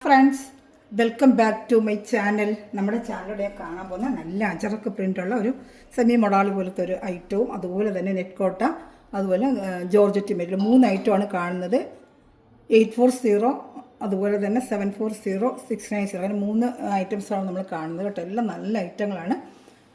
Friends, welcome back to my channel. നമ്മുടെ ചാനലിലൂടെ കാണാൻ പോകുന്ന നല്ല അജറക്ക് പ്രിൻ്റുള്ള ഒരു സെമി മൊഡാളി പോലത്തെ ഒരു ഐറ്റവും അതുപോലെ തന്നെ നെറ്റ് കോട്ട, അതുപോലെ ജോർജറ്റ് മെറ്റീരിയൽ 3 ഐറ്റമാണ് കാണുന്നത്. 840, അതുപോലെ തന്നെ 740, 690, അങ്ങനെ 3 ഐറ്റംസാണ് നമ്മൾ കാണുന്നത് കേട്ടോ. എല്ലാം നല്ല ഐറ്റങ്ങളാണ്.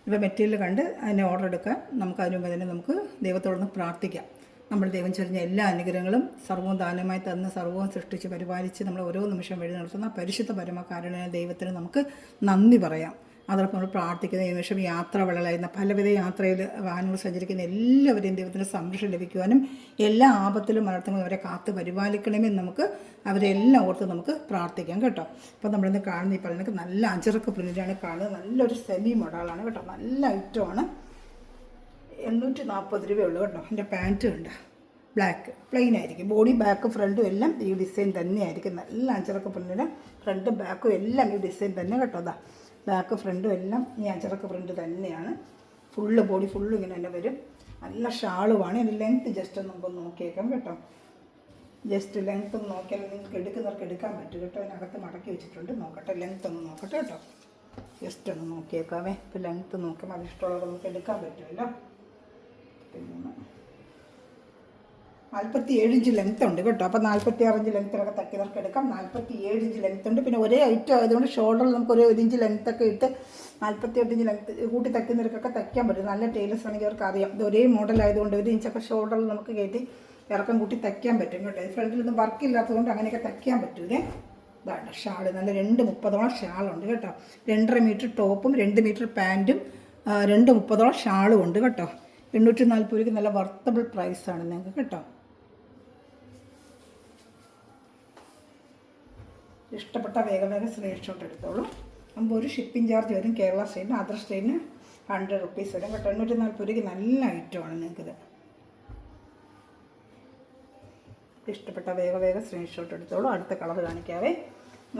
ഇപ്പോൾ മെറ്റീരിയൽ കണ്ട് അതിനെ ഓർഡർ എടുക്കാൻ നമുക്ക് അതിന് മുമ്പ് തന്നെ നമുക്ക് ദൈവത്തോടൊന്ന് പ്രാർത്ഥിക്കാം. നമ്മൾ ദൈവം ചൊരിഞ്ഞ എല്ലാ അനുഗ്രഹങ്ങളും സർവ്വവും ദാനമായി തന്ന് സർവ്വവും സൃഷ്ടിച്ച് പരിപാലിച്ച് നമ്മൾ ഓരോ നിമിഷം വഴി നടത്തുന്ന പരിശുദ്ധ പരമകാരുണ്യനായ ദൈവത്തിന് നമുക്ക് നന്ദി പറയാം. അതോടൊപ്പം നമ്മൾ പ്രാർത്ഥിക്കുന്ന ഈ നിമിഷം യാത്ര വളരായിരുന്ന പലവിധ യാത്രയിൽ വാഹനങ്ങൾ സഞ്ചരിക്കുന്ന എല്ലാവരെയും ദൈവത്തിൻ്റെ സംരക്ഷണം ലഭിക്കുവാനും എല്ലാ ആപത്തിലും വളർത്തുമ്പോൾ അവരെ കാത്ത് പരിപാലിക്കണമെന്ന് നമുക്ക് അവരെല്ലാം ഓർത്ത് നമുക്ക് പ്രാർത്ഥിക്കാം കേട്ടോ. അപ്പോൾ നമ്മളിന്ന് കാണുന്ന ഈ പറയുന്നത് നല്ല അജറക്ക് പ്രിൻ്റാണ് കാണുന്നത്. നല്ലൊരു സെമി മൊഡാളാണ് കേട്ടോ. നല്ല ഐറ്റമാണ്. 840 രൂപയുള്ളൂ കേട്ടോ. എൻ്റെ പാൻറ്റ് ഉണ്ട്, ബ്ലാക്ക് പ്ലെയിൻ ആയിരിക്കും. ബോഡി ബാക്ക് ഫ്രണ്ടും എല്ലാം ഈ ഡിസൈൻ തന്നെയായിരിക്കും. നല്ല അഞ്ചറക്ക് പ്രിൻറ്റിന് ഫ്രണ്ടും ബാക്കും എല്ലാം ഈ ഡിസൈൻ തന്നെ കേട്ടോ. അതാ ബാക്ക് ഫ്രണ്ടും എല്ലാം ഈ അഞ്ചറക്ക് പ്രിൻറ്റ് തന്നെയാണ്. ഫുള്ള് ബോഡി ഫുള്ള് ഇങ്ങനെ തന്നെ വരും. നല്ല ഷാളുമാണ്. എൻ്റെ ലെങ്ത്ത് ജസ്റ്റ് ഒന്ന് നമുക്ക് നോക്കിയേക്കാം കേട്ടോ. ജസ്റ്റ് ലെങ്ത്ത് ഒന്ന് നോക്കിയാൽ നിങ്ങൾക്ക് എടുക്കുന്നവർക്ക് എടുക്കാൻ പറ്റും കേട്ടോ. അതിനകത്ത് മടക്കി വെച്ചിട്ടുണ്ട്. നോക്കട്ടെ, ലെങ്ത്ത് ഒന്ന് നോക്കട്ടെ കേട്ടോ. ജസ്റ്റ് ഒന്ന് നോക്കിയേക്കാമേ. ഇപ്പോൾ ലെങ്ത്ത് നോക്കുമ്പോൾ അത് ഇഷ്ടമുള്ളത് നമുക്ക് എടുക്കാൻ പറ്റുമല്ലോ. 47 ഇഞ്ച് ലെങ്ത് ഉണ്ട് കേട്ടോ. അപ്പോൾ 46 ഇഞ്ച് ലെങ്ത്തിലൊക്കെ തക്കിയവർക്ക് എടുക്കാം. 47 ഇഞ്ച് ലെങ്ത് ഉണ്ട്. പിന്നെ ഒരേ ഐറ്റം ആയതുകൊണ്ട് ഷോൾഡറിൽ നമുക്ക് ഒരു 1 ഇഞ്ച് ലെങ്ത്തൊക്കെ ഇട്ട് 48 ഇഞ്ച് ലെങ്ത്ത് കൂട്ടി തയ്ക്കുന്നവർക്കൊക്കെ തയ്ക്കാൻ പറ്റും. നല്ല ടൈലേഴ്സ് ആണെങ്കിൽ അവർക്ക് അറിയാം. ഇത് ഒരേ മോഡലായതുകൊണ്ട് 1 ഇഞ്ചൊക്കെ ഷോൾഡറിൽ നമുക്ക് കയറ്റി ഇറക്കം കൂട്ടി തയ്ക്കാൻ പറ്റും കേട്ടോ. ഫ്രണ്ടിലൊന്നും വർക്കില്ലാത്തതുകൊണ്ട് അങ്ങനെയൊക്കെ തയ്ക്കാൻ പറ്റൂലേ. ഇതാണ് ഷാൾ. നല്ല 230 ഷാളുണ്ട് കേട്ടോ. 2.5 മീറ്റർ ടോപ്പും 2 മീറ്റർ പാൻറ്റും 230 ഷാളും ഉണ്ട് കേട്ടോ. 840 രൂപയ്ക്ക് നല്ല വർത്തബിൾ പ്രൈസാണ് നിങ്ങൾക്ക് കേട്ടോ. ഇഷ്ടപ്പെട്ട വേഗം സ്ക്രീൻഷോട്ട് എടുത്തോളൂ. അപ്പോൾ ഒരു ഷിപ്പിംഗ് ചാർജ് വരും. കേരള സ്റ്റേറ്റിന് അതർ സ്റ്റേറ്റിന് 100 റുപ്പീസ് വരും കേട്ടോ. 840 രൂപയ്ക്ക് നല്ല ഐറ്റമാണ് നിങ്ങൾക്കിത്. ഇഷ്ടപ്പെട്ട വേഗം സ്ക്രീൻഷോട്ട് എടുത്തോളൂ. അടുത്ത കളർ കാണിക്കാവേ.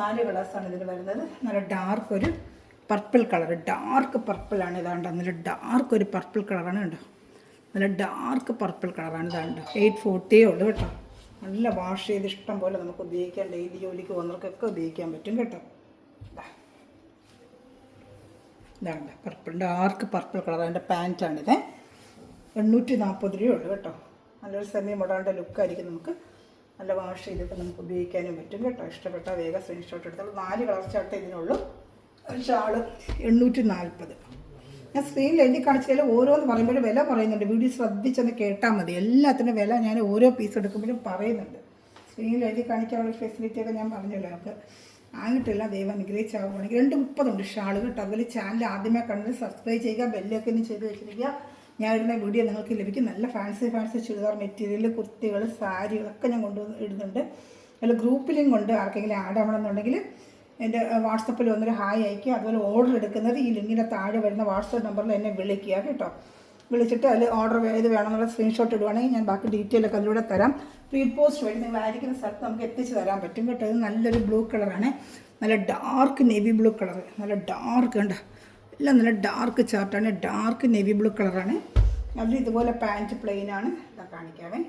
4 കളേഴ്സാണ് ഇതിന് വരുന്നത്. നല്ല ഡാർക്ക് ഒരു പർപ്പിൾ കളർ, ഡാർക്ക് പർപ്പിളാണ്. ഇതാണ്ട് നല്ല ഡാർക്ക് ഒരു പർപ്പിൾ കളറാണ് കേട്ടോ. നല്ല ഡാർക്ക് പർപ്പിൾ കളറാണ്. ഇതാണ്ട് 840 ഉള്ളൂ കേട്ടോ. നല്ല വാഷ് ചെയ്ത് ഇഷ്ടം പോലെ നമുക്ക് ഉപയോഗിക്കാം. ഡെയിലി ജോലിക്ക് പോകുന്നവർക്കൊക്കെ ഉപയോഗിക്കാൻ പറ്റും കേട്ടോ. ഇതാണ്ട് പർപ്പിൾ, ഡാർക്ക് പർപ്പിൾ കളർ. അതിൻ്റെ പാൻറ്റാണിത്. 840 രൂപയുള്ളൂ കേട്ടോ. നല്ലൊരു സെമി മൊഡാളിൻ്റെ ലുക്കായിരിക്കും. നമുക്ക് നല്ല വാഷ് ചെയ്തിട്ട് നമുക്ക് ഉപയോഗിക്കാനും പറ്റും കേട്ടോ. ഇഷ്ടപ്പെട്ട വേഗം സ്ക്രീൻഷോട്ട് എടുത്തോളൂ. 4 കളർ ചാർട്ട് ഇതിനുള്ളൂ. ഷാള് 840. ഞാൻ സ്ക്രീനിൽ എഴുതി കാണിച്ചാൽ ഓരോന്ന് പറയുമ്പോഴും വില പറയുന്നുണ്ട്. വീഡിയോ ശ്രദ്ധിച്ചൊന്ന് കേട്ടാൽ മതി. എല്ലാത്തിനും വില ഞാൻ ഓരോ പീസ് എടുക്കുമ്പോഴും പറയുന്നുണ്ട്. സ്ക്രീനിൽ എഴുതി കാണിക്കാനുള്ള ഫെസിലിറ്റിയൊക്കെ ഞാൻ പറഞ്ഞല്ലോ. നമുക്ക് ആയിട്ടില്ല. ദൈവം അനുഗ്രഹിച്ചാവുകയാണെങ്കിൽ 230 ഉണ്ട് ഷാൾ കേട്ടോ. അതുപോലെ ചാനൽ ആദ്യമേ കണ്ടത് സബ്സ്ക്രൈബ് ചെയ്യുക, ബെല്ലൊക്കെ ഒന്ന് ചെയ്ത് വെച്ചിരിക്കുക. ഞാൻ ഇടുന്ന വീഡിയോ നിങ്ങൾക്ക് ലഭിക്കും. നല്ല ഫാൻസി ചുരിദാർ മെറ്റീരിയൽ, കുർത്തികൾ, സാരികളൊക്കെ ഞാൻ കൊണ്ടുവന്ന് ഇടുന്നുണ്ട്. അതിൽ ഗ്രൂപ്പ് ലിങ്ക് ഉണ്ട്. ആർക്കെങ്കിലും ആഡ് ആവണമെന്നുണ്ടെങ്കിൽ എൻ്റെ വാട്സപ്പിൽ വന്നൊരു ഹായ് അയക്കുക. അതുപോലെ ഓർഡർ എടുക്കുന്നത് ഈ ലിങ്കിൻ്റെ താഴെ വരുന്ന വാട്സപ്പ് നമ്പറിൽ എന്നെ വിളിക്കുക കേട്ടോ. വിളിച്ചിട്ട് അതിൽ ഓർഡർ ഏത് വേണമെന്നുള്ള സ്ക്രീൻഷോട്ട് ഇടുവാണെങ്കിൽ ഞാൻ ബാക്കി ഡീറ്റെയിലൊക്കെ അതിലൂടെ തരാം. സ്പീഡ് പോസ്റ്റ് വഴി നിങ്ങൾ ആയിരിക്കുന്ന സ്ഥലത്ത് നമുക്ക് എത്തിച്ച് തരാൻ പറ്റും കേട്ടോ. ഇത് നല്ലൊരു ബ്ലൂ കളറാണ്. നല്ല ഡാർക്ക് നേവി ബ്ലൂ കളർ. നല്ല ഡാർക്ക് ഉണ്ട്. എല്ലാം നല്ല ഡാർക്ക് ചാർട്ടാണ്. ഡാർക്ക് നേവി ബ്ലൂ കളറാണ്. അതിൽ ഇതുപോലെ പാൻറ്റ് പ്ലെയിനാണ്. ഇതാ കാണിക്കാവേ.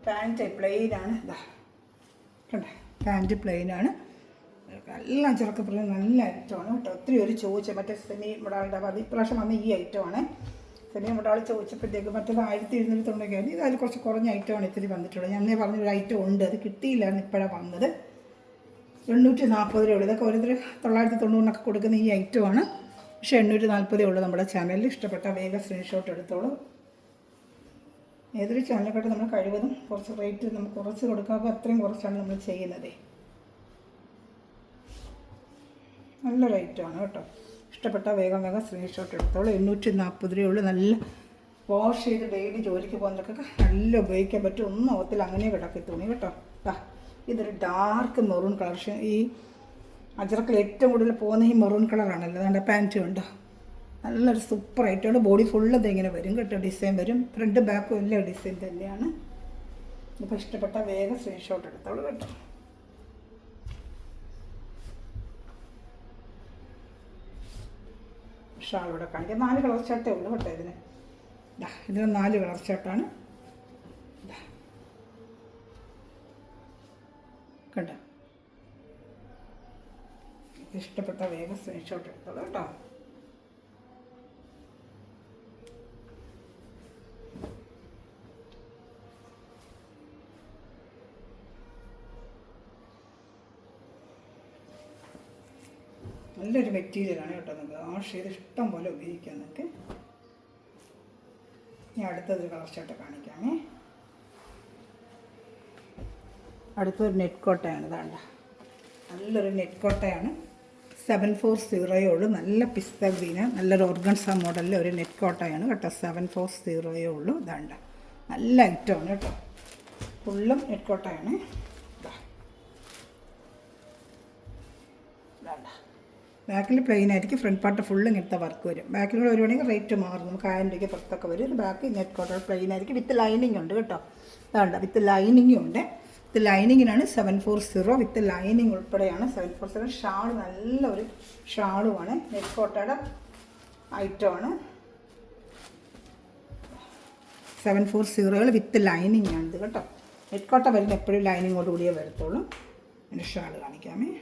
പാൻറ്റ് പ്ലെയിനാണ്. ഇതാ കണ്ടേ, പാൻറ്റ് പ്ലെയിനാണ്. എല്ലാം ചെറുക്കപ്പുറം നല്ല ഐറ്റമാണ് കേട്ടോ. ഒത്തിരി ഒരു ചോദിച്ച മറ്റേ സെമി മുടാളുടെ അത് ഇപ്രാവശ്യം വന്ന ഈ ഐറ്റമാണ്. സെമി മുടാൾ ചോദിച്ചപ്പോഴത്തേക്ക് മറ്റേത് 1290 ഇത് അതിൽ കുറച്ച് കുറഞ്ഞ ഐറ്റമാണ് ഇത്തിരി വന്നിട്ടുള്ളത്. ഞാൻ അന്നേ പറഞ്ഞൊരു ഐറ്റം ഉണ്ട്, അത് കിട്ടിയില്ലായിരുന്നു, ഇപ്പോഴാണ് വന്നത്. 840 രൂപ. ഇതൊക്കെ ഓരോരുത്തർ 990 കൊടുക്കുന്ന ഈ ഐറ്റമാണ്. പക്ഷേ 840 ഉള്ളൂ നമ്മുടെ ചാനലിൽ. ഇഷ്ടപ്പെട്ട വേഗം സ്ക്രീൻഷോട്ട് എടുത്തോളൂ. ഏതൊരു ചാനലിനെക്കാട്ടും നമ്മൾ കഴിവതും കുറച്ച് റേറ്റ് നമുക്ക് കുറച്ച് കൊടുക്കാതെ അത്രയും കുറച്ചാണ് നമ്മൾ ചെയ്യുന്നത്. നല്ല റേറ്റാണ് കേട്ടോ. ഇഷ്ടപ്പെട്ട വേഗം സ്ക്രീൻഷോട്ട് എടുത്തോളൂ. 840 രൂപയുള്ളൂ. നല്ല വാഷ് ചെയ്ത് ഡെയിലി ജോലിക്ക് പോകുന്നവർക്കൊക്കെ നല്ല ഉപയോഗിക്കാൻ പറ്റും. ഒന്നും ഓത്തിൽ അങ്ങനെ കിടക്കി തുണി കേട്ടോ. ഇതൊരു ഡാർക്ക് മെറൂൺ കളർ. ഈ അജറക്കിൽ ഏറ്റവും കൂടുതൽ പോകുന്ന ഈ മെറൂൺ കളറാണല്ലോ. അതുകൊണ്ട് പാൻറ്റും ഉണ്ട്. നല്ലൊരു സൂപ്പർ ഐറ്റമാണ്. ബോഡി ഫുള്ള് ഇങ്ങനെ വരും കേട്ടോ. ഡിസൈൻ വരും. ഫ്രണ്ട് ബാക്കും എല്ലാം ഡിസൈൻ തന്നെയാണ്. ഇപ്പോൾ ഇഷ്ടപ്പെട്ട വേഗം സ്ക്രീൻഷോട്ട് എടുത്തോളൂ കേട്ടോ. ഷാൾ ഇവിടെ കാണിക്കാം. 4 കളർ ചാട്ടേ ഉള്ളൂ കേട്ടോ. ഇതിന് 4 കളർ ചാട്ടാണ് കണ്ടോ. ഇഷ്ടപ്പെട്ട വേഗം സ്ക്രീൻഷോട്ട് എടുത്തോളൂ കേട്ടോ. നല്ലൊരു മെറ്റീരിയലാണ് കേട്ടോ. നമുക്ക് വാഷ് ചെയ്ത് ഇഷ്ടം പോലെ ഉപയോഗിക്കാം നിങ്ങൾക്ക്. ഞാൻ അടുത്തൊരു കളർ ഷർട്ട് കാണിക്കാമേ. അടുത്തൊരു നെറ്റ് കോട്ടയാണ്. ഇതാണ്ട നല്ലൊരു നെറ്റ് കോട്ടയാണ്. 740 ഉള്ളൂ. നല്ല പിസ്ത ഗ്രീന്, നല്ലൊരു ഓർഗൻസ മോഡലിൽ ഒരു നെറ്റ് കോട്ടയാണ് കേട്ടോ. 740 ഉള്ളൂ. ഇതാണ്ട നല്ല ഐറ്റമാണ് കേട്ടോ. ഫുള്ളും നെറ്റ് കോട്ടയാണ്. ഇതാണ്ട ബാക്കിൽ പ്ലെയിൻ ആയിരിക്കും, ഫ്രണ്ട് പാർട്ട് ഫുള്ള് ഇങ്ങനത്തെ വർക്ക് വരും. ബാക്കിൽ കൂടെ വരുവാണെങ്കിൽ റേറ്റ് മാറും. നമുക്ക് 1000 രൂപയ്ക്ക് പുറത്തൊക്കെ വരും. ഇത് ബാക്ക് നെറ്റ് കോട്ട പ്ലെയിൻ ആയിരിക്കും, വിത്ത് ലൈനിങ് ഉണ്ട് കേട്ടോ. അതാണ്ട വിത്ത് ലൈനിങ്ങും ഉണ്ട്. വിത്ത് ലൈനിങ്ങിനാണ് 740, വിത്ത് ലൈനിങ് ഉൾപ്പെടെയാണ് 740. ഷാൾ നല്ലൊരു ഷാളുമാണ്. നെറ്റ് കോട്ടയുടെ ഐറ്റമാണ്. 740 വിത്ത് ലൈനിങ് ആണിത് കേട്ടോ. നെറ്റ് കോട്ട വരുന്ന എപ്പോഴും ലൈനിങ്ങോട് കൂടിയേ വരത്തുള്ളൂ. എൻ്റെ ഷാൾ കാണിക്കാമേ.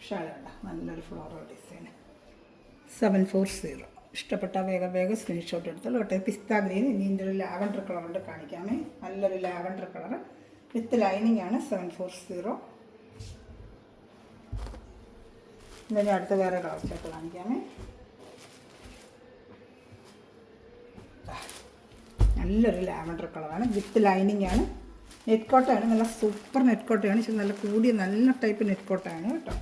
ഷാളുണ്ട നല്ലൊരു ഫ്ലോറൽ ഡിസൈൻ. 740 ഇഷ്ടപ്പെട്ട വേഗം സ്ക്രീൻഷോട്ട് എടുത്തോളൂ കേട്ടോ. പിസ്ത ഗ്രീൻ. ഇനി ഇതിൻ്റെ ഒരു ലാവൻഡർ കളറുണ്ട് കാണിക്കാമേ. നല്ലൊരു ലാവൻഡർ കളർ വിത്ത് ലൈനിങ് ആണ് 740. ഇനി അടുത്ത വേറെ കളർ ഷർട്ട് കാണിക്കാമേ. നല്ലൊരു ലാവൻഡർ കളറാണ്, വിത്ത് ലൈനിങ് ആണ്. നെറ്റ് കോട്ടയാണ്, നല്ല സൂപ്പർ നെറ്റ് കോട്ടയാണ്. പക്ഷെ നല്ല കൂടിയ നല്ല ടൈപ്പ് നെറ്റ് കോട്ടയാണ് കേട്ടോ.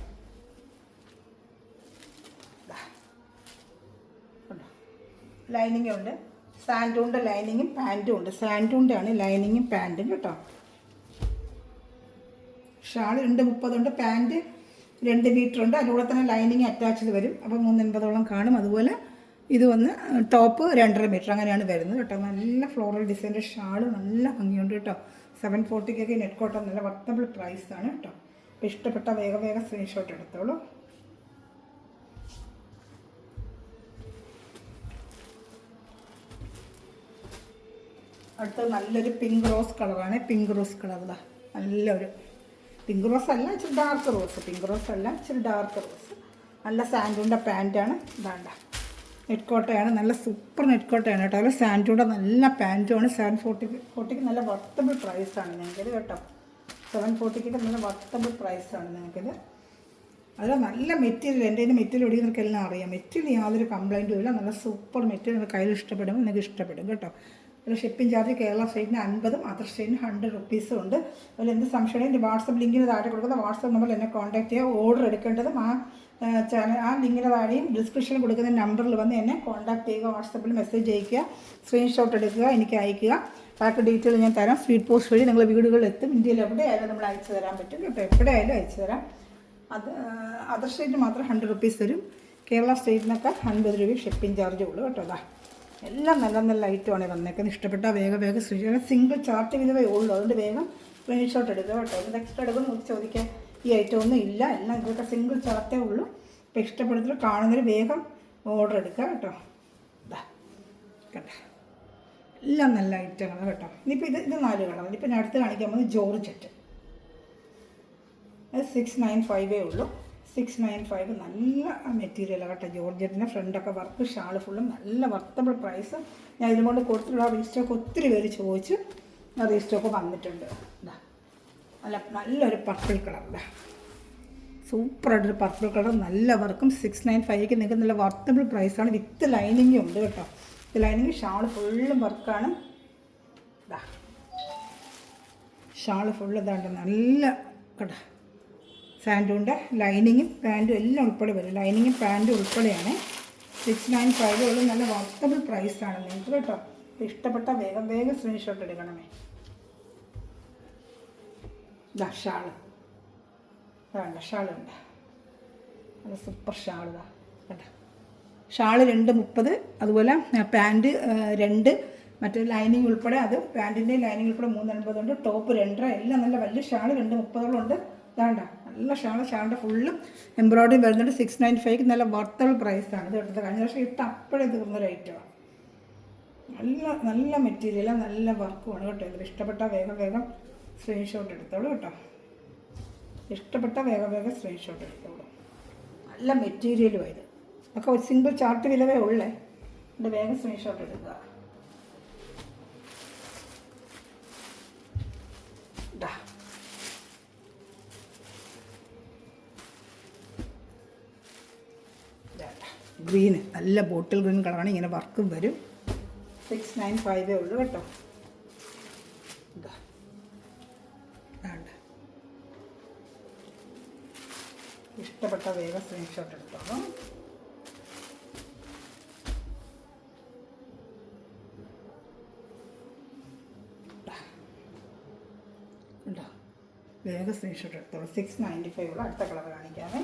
ലൈനിങ് ഉണ്ട്. സാൻഡൂണിൻ്റെ ലൈനിങ്ങും പാൻറ്റും ഉണ്ട്. സാൻഡൂണിൻ്റെ ആണ് ലൈനിങ്ങും പാൻറ്റും കേട്ടോ. ഷാൾ 230 ഉണ്ട്. പാൻറ്റ് 2 മീറ്റർ ഉണ്ട്. അതിലൂടെ തന്നെ ലൈനിങ് അറ്റാച്ച്ഡ് വരും. അപ്പോൾ 380 കാണും. അതുപോലെ ഇത് വന്ന് ടോപ്പ് 2.5 മീറ്റർ അങ്ങനെയാണ് വരുന്നത് കേട്ടോ. നല്ല ഫ്ലോറൽ ഡിസൈൻ്റെ ഷാൾ നല്ല ഭംഗിയുണ്ട് കേട്ടോ. 740 നെറ്റ് കോട്ട നല്ല വർത്തബിൾ പ്രൈസാണ് കേട്ടോ. അപ്പോൾ ഇഷ്ടപ്പെട്ട വേഗം സ്ക്രീൻഷോട്ട് എടുത്തോളൂ. അടുത്തത് നല്ലൊരു പിങ്ക് റോസ് കളറാണ്. പിങ്ക് റോസ് കളറിലാ നല്ലൊരു പിങ്ക് റോസ് അല്ല, ഇച്ചിരി ഡാർക്ക് റോസ്. പിങ്ക് റോസ് അല്ല, ഇച്ചിരി ഡാർക്ക് റോസ്. നല്ല സാൻഡൂണിൻ്റെ പാൻറ്റാണ്. ഇതാണ്ട നെറ്റ് കോട്ടയാണ്. നല്ല സൂപ്പർ നെറ്റ് കോട്ടയാണ് കേട്ടോ. അതുപോലെ സാൻഡൂണിൻ്റെ നല്ല പാൻറ്റുമാണ്. 740 നല്ല വർത്തബിൾ പ്രൈസാണ് ഞങ്ങൾക്കിത് കേട്ടോ. 740 നല്ല വർത്തബിൾ പ്രൈസാണ് ഞങ്ങൾക്കിത്. അത് നല്ല മെറ്റീരിയൽ. എൻ്റെ കയ്യിൽ മെറ്റീരിയൽ ഒടിക്കുന്നവർക്ക് എല്ലാം അറിയാം. മെറ്റീരിയൽ യാതൊരു കംപ്ലൈൻറ്റും ഇല്ല. നല്ല സൂപ്പർ മെറ്റീരിയൽ. നിങ്ങൾക്ക് കയ്യിൽ ഇഷ്ടപ്പെടുമ്പോൾ നിങ്ങൾക്ക് ഇഷ്ടപ്പെടും കേട്ടോ. അതിൽ ഷിപ്പിംഗ് ചാർജ് കേരള സ്റ്റേറ്റിന് 50, അതർ സ്റ്റേറ്റിന് 100 റുപ്പീസും ഉണ്ട്. അതിൽ എന്ത് സംശയം എൻ്റെ വാട്സപ്പ് ലിങ്കിന് താഴെ കൊടുക്കുന്ന വാട്സപ്പ് നമ്പറിൽ എന്നെ കോൺടാക്ട് ചെയ്യുക. ഓർഡർ എടുക്കേണ്ടതും ആ ലിങ്കിന് താഴെയും ഡിസ്ക്രിപ്ഷനിൽ കൊടുക്കുന്ന നമ്പറിൽ വന്ന് എന്നെ കോൺടാക്ട് ചെയ്യുക. വാട്സപ്പിൽ മെസ്സേജ് അയയ്ക്കുക, സ്ക്രീൻഷോട്ട് എടുക്കുക, എനിക്ക് അയയ്ക്കുക. ബാക്കി ഡീറ്റെയിൽ ഞാൻ തരാം. സ്പീഡ് പോസ്റ്റ് വഴി നിങ്ങൾ വീടുകളിൽ എത്തും. ഇന്ത്യയിൽ എവിടെയായാലും നമ്മൾ അയച്ചു തരാൻ പറ്റും കേട്ടോ. എവിടെയായാലും അയച്ചു തരാം. അത് അതർ സ്റ്റേറ്റിന് മാത്രം 100 റുപ്പീസ് തരും. കേരള സ്റ്റേറ്റിനൊക്കെ 50 രൂപ ഷിപ്പിംഗ് ചാർജ് ഉള്ളൂ കേട്ടോ. അതാ എല്ലാം നല്ല ഐറ്റമാണ് വന്നേക്കുന്നത്. ഇഷ്ടപ്പെട്ട വേഗം സിംഗിൾ ചാർട്ട് വിധവേ ഉള്ളൂ. അതുകൊണ്ട് വേഗം സ്ക്രീൻഷോട്ട് എടുക്കുക കേട്ടോ. ഇത് എക്സ്ട്രാ എടുക്കുമെന്ന് നമുക്ക് ചോദിക്കാൻ ഈ ഐറ്റം ഒന്നും ഇല്ല. എല്ലാം ഇതൊക്കെ സിംഗിൾ ചാർട്ടേ ഉള്ളൂ. അപ്പോൾ ഇഷ്ടപ്പെടുത്തിട്ട് കാണുന്നവർ വേഗം ഓർഡർ എടുക്കുക കേട്ടോ. ഇതാ കേട്ടോ, എല്ലാം നല്ല ഐറ്റങ്ങളാണ് കേട്ടോ. ഇനിയിപ്പോൾ ഇത് 4 കളർ. ഇനിയിപ്പോൾ ഞാൻ അടുത്ത് കാണിക്കാൻ പോകുന്നത് ജോർജറ്റ്. അത് 695 ഉള്ളൂ. 695 നല്ല മെറ്റീരിയലാണ് കേട്ടോ. ജോർജറ്റിൻ്റെ ഫ്രണ്ടൊക്കെ വർക്ക്, ഷാൾ ഫുള്ളും നല്ല വർത്തബിൾ പ്രൈസ്. ഞാൻ ഇതുകൊണ്ട് കൊടുത്തിട്ടുള്ള റീസ്റ്റോക്ക് ഒത്തിരി പേര് ചോദിച്ചു. ആ റീസ്റ്റോക്ക് വന്നിട്ടുണ്ട്. ഇതാ നല്ലൊരു പർപ്പിൾ കളർ. ഇതാ സൂപ്പറായിട്ടൊരു പർപ്പിൾ കളർ, നല്ല വർക്കും. 695 നിങ്ങൾക്ക് നല്ല വർത്തബിൾ പ്രൈസാണ്. വിത്ത് ലൈനിങ്ങും ഉണ്ട് കേട്ടോ. വിത്ത് ലൈനിങ് ഷാൾ ഫുള്ളും വർക്കാണ്. ഇതാ ഷാൾ ഫുള്ള് ഇതാണ്ട് നല്ല കേട്ടോ. സാൻഡൂണിൻ്റെ ലൈനിങ്ങും പാൻറ്റും എല്ലാം ഉൾപ്പെടെ വരും. ലൈനിങ്ങും പാൻറ്റും ഉൾപ്പെടെയാണ്. 695 ഉള്ളൂ. നല്ല വർത്തബിൾ പ്രൈസാണ് നിങ്ങൾക്ക് കേട്ടോ. ഇഷ്ടപ്പെട്ട വേഗം സ്ക്രീൻഷോട്ട് എടുക്കണമേ. ഇതാ ഷാള് വേണ്ട, ഷാളുണ്ട്. നല്ല സൂപ്പർ ഷാൾ. ഇതാ കേട്ടോ. ഷാള് 230. അതുപോലെ പാൻറ്റ് 2, മറ്റേ ലൈനിങ് ഉൾപ്പെടെ അത് പാൻറ്റിൻ്റെ ലൈനിങ് ഉൾപ്പെടെ 380 ഉണ്ട്. ടോപ്പ് 2.5 എല്ലാം നല്ല വലിയ ഷാൾ 230 ഉണ്ട്. ഇതാണ്ട നല്ല ഷാളിൻ്റെ ഫുള്ളും എംബ്രോയിഡറി വരുന്നുണ്ട്. 695 നല്ല വർത്തബിൾ പ്രൈസാണ്. ഇത് എടുത്തത് കഴിഞ്ഞ വർഷം ഇട്ട് അപ്പോഴേ തീർന്നൊരു ഐറ്റമാണ്. നല്ല മെറ്റീരിയലാണ്, നല്ല വർക്കുമാണ് കേട്ടോ. ഇതിൽ ഇഷ്ടപ്പെട്ട വേഗം സ്ക്രീൻഷോട്ട് എടുത്തോളൂ കേട്ടോ. ഇഷ്ടപ്പെട്ട വേഗം വേഗം സ്ക്രീൻഷോട്ട് എടുത്തോളൂ. നല്ല മെറ്റീരിയലും ഇത് ഒക്കെ ഒരു സിംഗിൾ ചാർട്ട് വിലവേ ഉള്ളേ. എൻ്റെ വേഗം സ്ക്രീൻഷോട്ട് എടുക്കുക. ഗ്രീന് നല്ല ബോട്ടിൽ ഗ്രീൻ കളറാണ്. ഇങ്ങനെ വർക്കും വരും. 695 ഉള്ളൂ കേട്ടോ. ഇഷ്ടപ്പെട്ട വേഗം സ്ക്രീൻഷോട്ട് എടുത്തോളൂ. ഉണ്ടോ? വേഗം സ്ക്രീൻഷോട്ട് എടുത്തോളൂ. 695 ഉള്ള അടുത്ത കളർ കാണിക്കാമേ.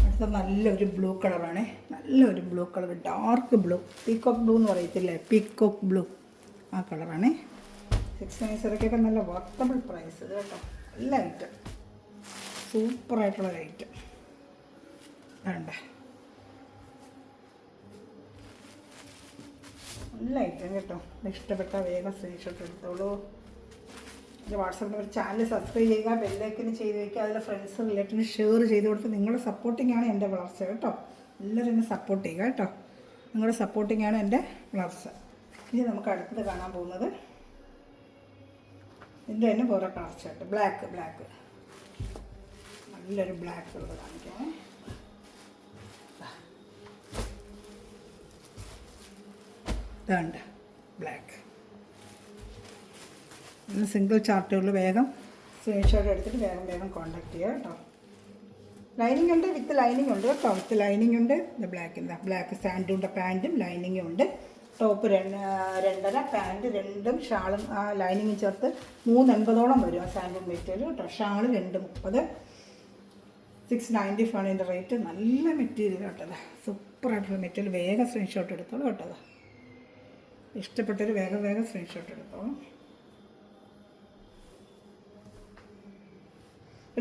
അടുത്ത നല്ലൊരു ബ്ലൂ കളറാണ്. നല്ലൊരു blue colour, dark blue, peacock blue എന്ന് പറയത്തില്ലേ, പീക്കോക്ക് ബ്ലൂ, ആ കളറാണ്. 690 നല്ല വർത്തബിൾ പ്രൈസ് ഇത് കേട്ടോ. നല്ല ഐറ്റം, സൂപ്പറായിട്ടുള്ളൊരു ഐറ്റം വേണ്ട. നല്ല ഐറ്റം കേട്ടോ. ഇഷ്ടപ്പെട്ട വേഗം സ്ക്രീൻഷോട്ട് എടുത്തോളൂ. എൻ്റെ വാട്സാപ്പ് നമ്പർ, ചാനൽ സബ്സ്ക്രൈബ് ചെയ്യുക, ബെല്ലൈക്കന് ചെയ്ത് വയ്ക്കുക, അതിലെ ഫ്രണ്ട്സ് റിലേറ്റീവ് ഷെയർ ചെയ്ത് കൊടുത്ത് നിങ്ങളുടെ സപ്പോർട്ടിങ്ങാണ് എൻ്റെ വളർച്ച കേട്ടോ. എല്ലാവരും എന്നെ സപ്പോർട്ട് ചെയ്യുക കേട്ടോ. നിങ്ങളുടെ സപ്പോർട്ടിങ്ങാണ് എൻ്റെ വളർച്ച. ഇനി നമുക്ക് അടുത്തത് കാണാൻ പോകുന്നത് ഇതിൻ്റെ തന്നെ വേറെ കളർ ഷർട്ട്, ബ്ലാക്ക് നല്ലൊരു ബ്ലാക്ക് ഉള്ളത് കാണിക്കാമേ. ഇതാണ്ട് ബ്ലാക്ക്, സിംഗിൾ ചാർട്ടുകൾ. വേഗം സ്ക്രീൻഷോട്ട് എടുത്തിട്ട് വേഗം കോൺടാക്ട് ചെയ്യുക കേട്ടോ. ലൈനിങ് ഉണ്ട്, വിത്ത് ലൈനിങ് ഉണ്ട് കേട്ടോ. വിത്ത് ലൈനിങ് ഉണ്ട്. ഇത് ബ്ലാക്ക് സാൻഡൂണ്ട പാൻറ്റും ലൈനിങ്ങും ഉണ്ട്. ടോപ്പ് 2.5, പാൻറ്റ് 2, ഷാളും ആ ലൈനിങ്ങും ചേർത്ത് 380 വരും ആ സാൻഡൂൺ മെറ്റീരിയൽ കേട്ടോ. ഷാള് 230, 695 ആണ് ഇതിൻ്റെ റേറ്റ്. നല്ല മെറ്റീരിയൽ കേട്ടോ, സൂപ്പറായിട്ടുള്ള മെറ്റീരിയൽ. വേഗം സ്ക്രീൻഷോട്ട് എടുത്തോളൂ കേട്ടോ. ഇഷ്ടപ്പെട്ടൊരു വേഗം സ്ക്രീൻഷോട്ട് എടുത്തോളൂ.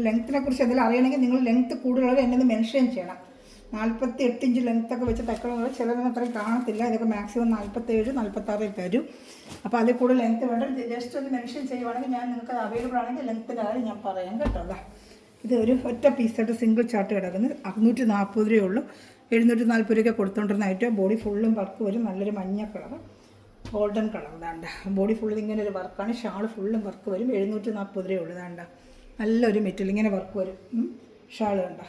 ലെങ്ത്തിനെ കുറിച്ച് എന്തെങ്കിലും അറിയണമെങ്കിൽ നിങ്ങൾ ലെങ്ത്ത് കൂടുതലുള്ളത് എന്നെ ഒന്ന് മെൻഷൻ ചെയ്യണം. 48 ഇഞ്ച് ലെങ്ത്തൊക്കെ വെച്ച് തയ്ക്കണമെങ്കിൽ ചിലതൊന്നും അത്രയും കാണത്തില്ല. ഇതൊക്കെ മാക്സിമം 47, 46 തരും. അപ്പോൾ അതിൽ കൂടുതൽ ലെങ്ത്ത് വേണ്ട ജസ്റ്റ് ഒന്ന് മെൻഷൻ ചെയ്യുവാണെങ്കിൽ ഞാൻ നിങ്ങൾക്ക് അവൈലബിൾ ആണെങ്കിൽ ലെങ്ത്തിൻ്റെ കാര്യം ഞാൻ പറയാം കേട്ടോ. ഇത് ഒരു ഒറ്റ പീസായിട്ട് സിംഗിൾ ചാർട്ട് കിടക്കുന്നത് 640 രൂപയേ ഉള്ളൂ. 740 രൂപയ്ക്ക് കൊടുത്തുകൊണ്ടിരുന്ന ഐറ്റം. ബോഡി ഫുള്ളും വർക്ക് വരും. നല്ലൊരു മഞ്ഞ കളർ, ഗോൾഡൻ കളർ. ഇതാണ്ട ബോഡി ഫുള്ളിൽ ഇങ്ങനെ ഒരു വർക്കാണ്. ഷാൾ ഫുള്ളും വർക്ക് വരും. 740 രൂപയേ ഉള്ളൂ. ഇതാണ്ട നല്ലൊരു മെറ്റീരിയൽ, ഇങ്ങനെ വർക്ക് വരും. ഷാൾ കണ്ട,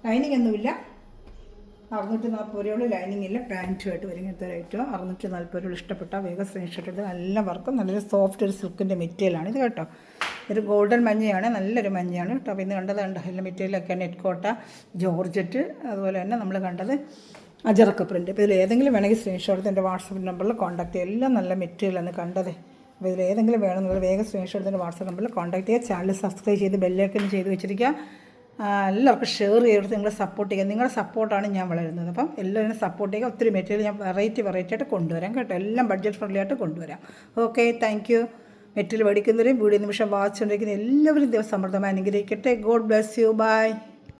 ലൈനിങ് ഒന്നുമില്ല. 640 രൂപയുള്ള ലൈനിങ് ഇല്ല. പാൻറ്റുമായിട്ട് വരും. ഇങ്ങനത്തെ റേറ്റോ 640 രൂപ. ഇഷ്ടപ്പെട്ട വേഗം സ്ക്രീൻഷോട്ട് എടുത്ത്. നല്ല വർക്കും നല്ലൊരു സോഫ്റ്റ് ഒരു സിൽക്കിൻ്റെ മെറ്റീരിയലാണ് ഇത് കേട്ടോ. ഒരു ഗോൾഡൻ മഞ്ഞയാണ്, നല്ലൊരു മഞ്ഞയാണ് കേട്ടോ. അപ്പോൾ ഇന്ന് കണ്ടത് കണ്ടോ, എല്ലാ മെറ്റീരിയലൊക്കെ നെറ്റ് കോട്ട, ജോർജറ്റ്, അതുപോലെ തന്നെ നമ്മൾ കണ്ടത് അജറക്ക പ്രിൻ്റ്. അപ്പോൾ ഇതിൽ ഏതെങ്കിലും വേണമെങ്കിൽ സ്ക്രീൻഷോട്ട് എടുത്ത് എൻ്റെ വാട്സപ്പ് നമ്പറിൽ കോൺടാക്ട് ചെയ്യുക. എല്ലാം നല്ല മെറ്റീരിയലാണ് കണ്ടത്. അപ്പോൾ ഇതിൽ ഏതെങ്കിലും വേണമെന്നുള്ള വേഗം സ്ക്രീൻഷോട്ട് എടുത്ത് എൻ്റെ വാട്സപ്പ് നമ്പറിൽ കോൺടാക്ട് ചെയ്യുക. ചാനൽ സബ്സ്ക്രൈബ് ചെയ്ത് ബെല്ലൈക്കൻ ചെയ്ത് വെച്ചിരിക്കുക. എല്ലാവർക്കും ഷെയർ ചെയ്തെടുത്ത് നിങ്ങളെ സപ്പോർട്ട് ചെയ്യുക. നിങ്ങളുടെ സപ്പോർട്ടാണ് ഞാൻ വളരുന്നത്. അപ്പം എല്ലാവരും സപ്പോർട്ട് ചെയ്യുക. ഒത്തിരി മെറ്റീരിയൽ ഞാൻ വെറൈറ്റി ആയിട്ട് കൊണ്ടുവരാം കേട്ടോ. എല്ലാം ബഡ്ജറ്റ് ഫ്രണ്ട്ലി ആയിട്ട് കൊണ്ടുവരാം. Okay, thank you. മെറ്റീരിയൽ മേടിക്കുന്നവരെയും വീഡിയോ നിമിഷം വാച്ച് കൊണ്ടിരിക്കുന്ന എല്ലാവരും ദിവസം സമൃദ്ധമായി അനുഗ്രഹിക്കട്ടെ. God bless you. ബൈ.